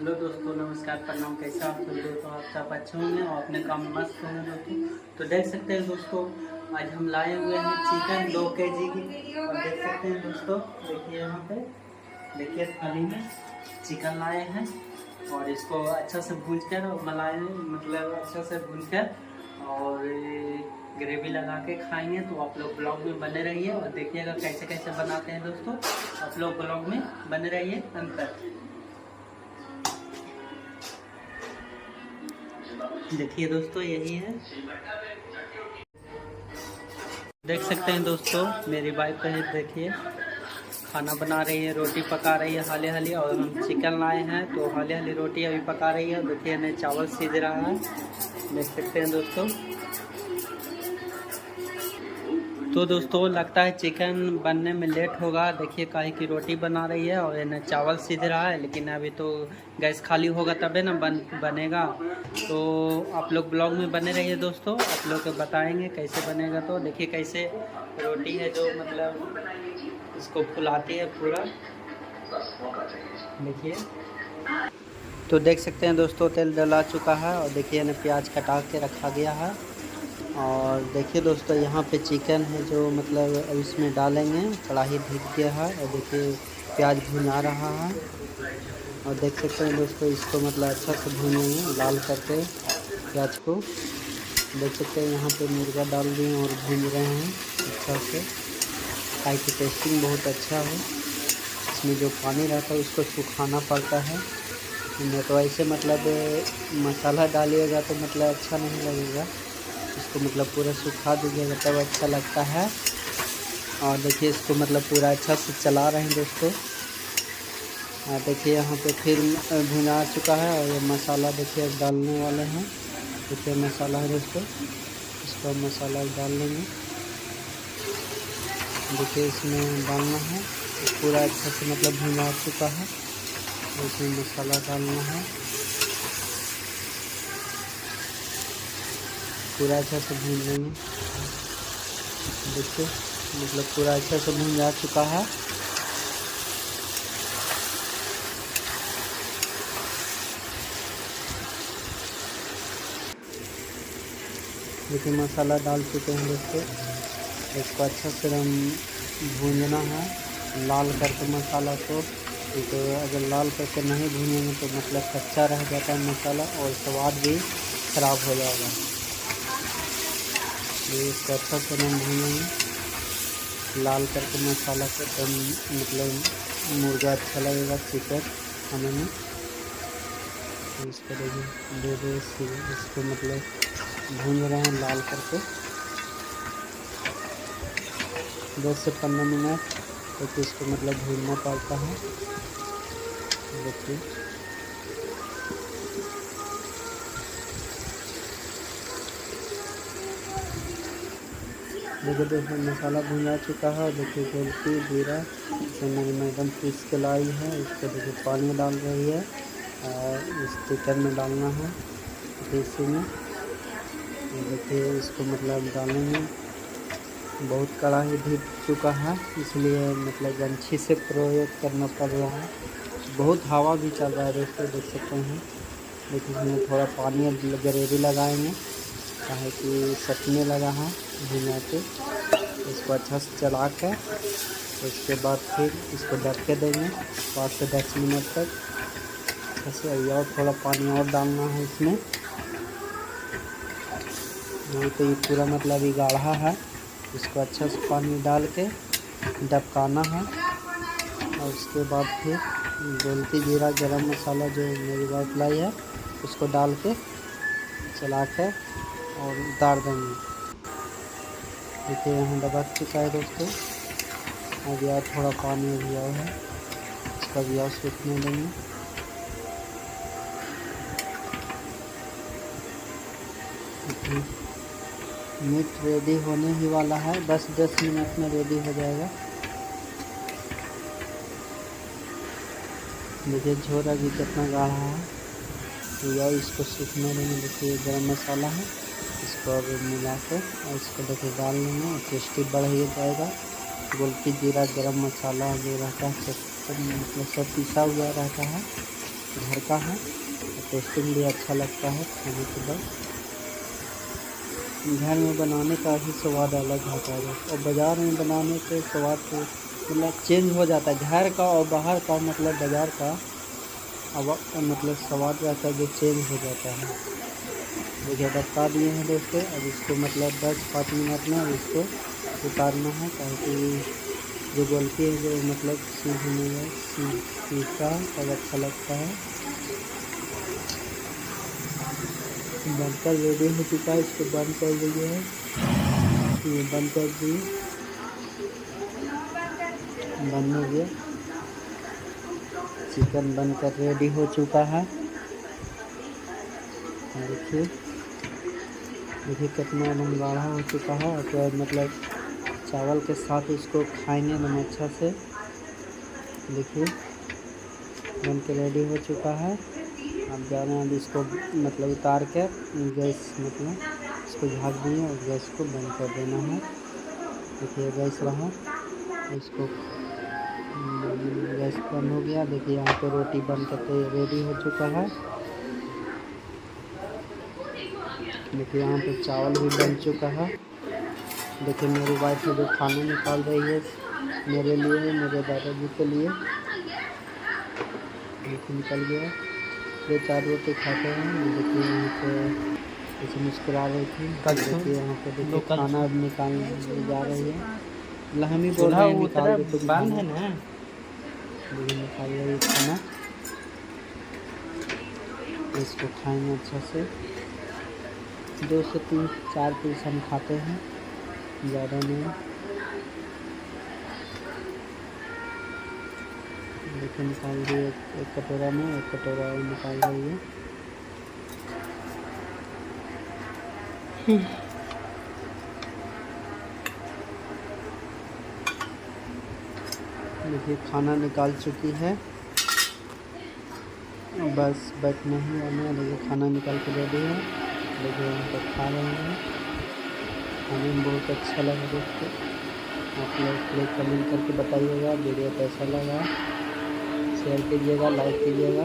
Hello दोस्तों, नमस्कार, प्रणाम। कैसे आप सब दोस्तों? आप सब अच्छे होंगे और अपने काम में मस्त होंगे दोस्तों। तो देख सकते हैं दोस्तों, आज हम लाए हुए हैं चिकन 2 kg की। और देख सकते हैं दोस्तों, देखिए यहाँ पे, देखिए थाली में चिकन लाए हैं। और इसको अच्छा से भून कर और मलाई मतलब अच्छा से भून कर और ग्रेवी लगा के खाएंगे। तो आप लोग ब्लॉग में बने रहिए और देखिएगा कैसे कैसे बनाते हैं दोस्तों। आप लोग ब्लॉग में बने रहिए अंत तक। देखिए दोस्तों, यही है। देख सकते हैं दोस्तों, मेरी वाइफ है, देखिए खाना बना रही है, रोटी पका रही है हाली हाली। और हम चिकन लाए हैं तो हाली हाली रोटी अभी पका रही है। देखिए नहीं, चावल सीझ रहा है, देख सकते हैं दोस्तों। तो दोस्तों लगता है चिकन बनने में लेट होगा। देखिए काहे की रोटी बना रही है और इन्हें चावल सीझ रहा है, लेकिन अभी तो गैस खाली होगा तबे ना बनेगा। तो आप लोग ब्लॉग में बने रहिए दोस्तों, आप लोग को बताएंगे कैसे बनेगा। तो देखिए कैसे रोटी है जो मतलब इसको फुलाती है पूरा, देखिए। तो देख सकते हैं दोस्तों, तेल डला चुका है और देखिए ना प्याज कटा के रखा गया है। और देखिए दोस्तों, यहाँ पे चिकन है जो मतलब अब इसमें डालेंगे। कढ़ाई ढक गया है और देखिए प्याज भुना रहा है। और देख सकते हैं दोस्तों, इसको मतलब अच्छा से भूनेंगे लाल करके प्याज को। देख सकते हैं यहाँ पे मुर्गा डाल दिए और भून रहे हैं अच्छा से, ताकि टेस्टिंग बहुत अच्छा हो। इसमें जो पानी रहता है उसको सुखाना पड़ता है, नहीं तो ऐसे मतलब मसाला डालिएगा तो मतलब अच्छा नहीं लगेगा। इसको मतलब पूरा सुखा दीजिएगा तब अच्छा लगता है। और देखिए इसको मतलब पूरा अच्छा से चला रहे हैं दोस्तों। देखिए यहाँ पे फिर भुना चुका है और ये मसाला देखिए डालने वाले हैं। देखिए मसाला है दोस्तों, इसको मसाला डाल लेंगे। देखिए इसमें डालना है, पूरा अच्छा से मतलब भुना चुका है। इसमें मसाला डालना है, पूरा अच्छा से भून लेंगे। देखिए मतलब पूरा अच्छा से भून जा चुका है। देखिए मसाला डाल चुके हैं दोस्तों। इसको अच्छा से हम भूनना है लाल करके मसाला को। तो अगर लाल करके नहीं भूनेंगे तो मतलब कच्चा रह जाता है मसाला और स्वाद भी खराब हो जाएगा। इसको अच्छा से हम भूनेंगे लाल करके मसाला को, तो मतलब मुर्गा अच्छा लगेगा चिकन खाने में। तो इसको देखिए इसको मतलब भून रहे हैं लाल करके 10 से 15 मिनट तक इसको मतलब भूनना पड़ता है। देखिए देखिए दोस्तों, मसाला भुना चुका है। देखिए गोलकी जीरा मैंने एकदम पीस के लाई है। इसको देखिए पानी डाल रही है और इस चिकन में डालना है इसी में। देखिए इसको मतलब डालेंगे। बहुत कढ़ाई ढक चुका है, इसलिए मतलब गंछी से प्रयोग करना पड़ रहा है। बहुत हवा भी चल रहा है दोस्तों, देख सकते हैं। देखिए इसमें थोड़ा पानी ग्रेवी लगाएंगे, चाहे कि सटने लगा है भुना के। इसको अच्छा से चला कर उसके बाद फिर इसको ढक के देंगे 5 से 10 मिनट तक। ऐसे और थोड़ा पानी और डालना है इसमें। नहीं तो ये पूरा मतलब ये गाढ़ा है। इसको अच्छा से पानी डाल के ढकाना है। और उसके बाद फिर गोलकी जीरा गरम मसाला जो मेरी वाइफ लाई है उसको डाल के चला कर और उतार देंगे। देखिए यहाँ दबा चुका है दोस्तों। अब यार थोड़ा पानी भी और है, इसका भी और सूखने देंगे। मीट रेडी होने ही वाला है, बस 10 मिनट में रेडी हो जाएगा। देखिए झोर अभी कितना गाढ़ा है, तो यार इसको सूखने देंगे। देखिए गरम मसाला है, इसको अब मिला कर और इसको देखिए डाल लेंगे, टेस्टी बढ़ ही जाएगा। गोलकी जीरा गरम मसाला जो रहता है सब मतलब सब पिसा हुआ रहता है। घर का है, टेस्टिंग भी अच्छा लगता है खाने के बाद। घर में बनाने का ही स्वाद अलग होता है और बाज़ार में बनाने के स्वाद तो मतलब चेंज हो जाता है। घर का और बाहर का मतलब बाज़ार का अब मतलब स्वाद रहता है जो चेंज हो जाता है। देखिए बता दिए हैं दोस्तों। अब इसको मतलब 10-5 मिनट में अब इसको उतारना है, ताकि जो गोलकी है जो मतलब सीखने में सीखता है तब अच्छा लगता है। बनकर रेडी हो चुका है, इसको बंद कर दीजिए। ये बंद कर दिए, बंद हो गया। चिकन बनकर रेडी हो चुका है। देखिए देखिए कितना एकदम गाढ़ा हो चुका है। और मतलब चावल के साथ इसको खाएंगे एकदम अच्छा से। देखिए बन के रेडी हो चुका है। अब जा रहे हैं, अब इसको मतलब उतार के गैस मतलब इसको झाँक दिए और गैस को बंद कर देना है। देखिए गैस रहा, इसको गैस बंद हो गया। देखिए यहाँ पे रोटी बन के रेडी हो चुका है। देखिए यहाँ पे चावल भी बन चुका है। देखिए मेरी वाइफ है जो खाना निकाल रही है मेरे लिए, मेरे दादाजी के लिए। देखिए निकल गया। ये 4 रोटी खाते हैं। देखिए यहाँ पे ऐसे मुस्कुरा रही थी। देखिए यहाँ पे देखिए खाना निकालने जा रही है। हम ही बोल रहे हैं निकाल दो कुछ बंद है ना। देखिए निकाल रही है खाना, इसको खाएंगे अच्छा से। 2 से 3-4 पीस हम खाते हैं, ज़्यादा नहीं। देखिए निकाल दिए एक कटोरा में, एक कटोरा और निकाल रही है। देखिए खाना निकाल चुकी है, बस बैठना ही आना है। देखिए खाना निकाल के रेडी है। देखिए हम तो खा रहे हैं। खाने में बहुत अच्छा लगा दोस्तों। आप लोग कमेंट करके बताइएगा वीडियो कैसा लगा। शेयर कीजिएगा, लाइक कीजिएगा।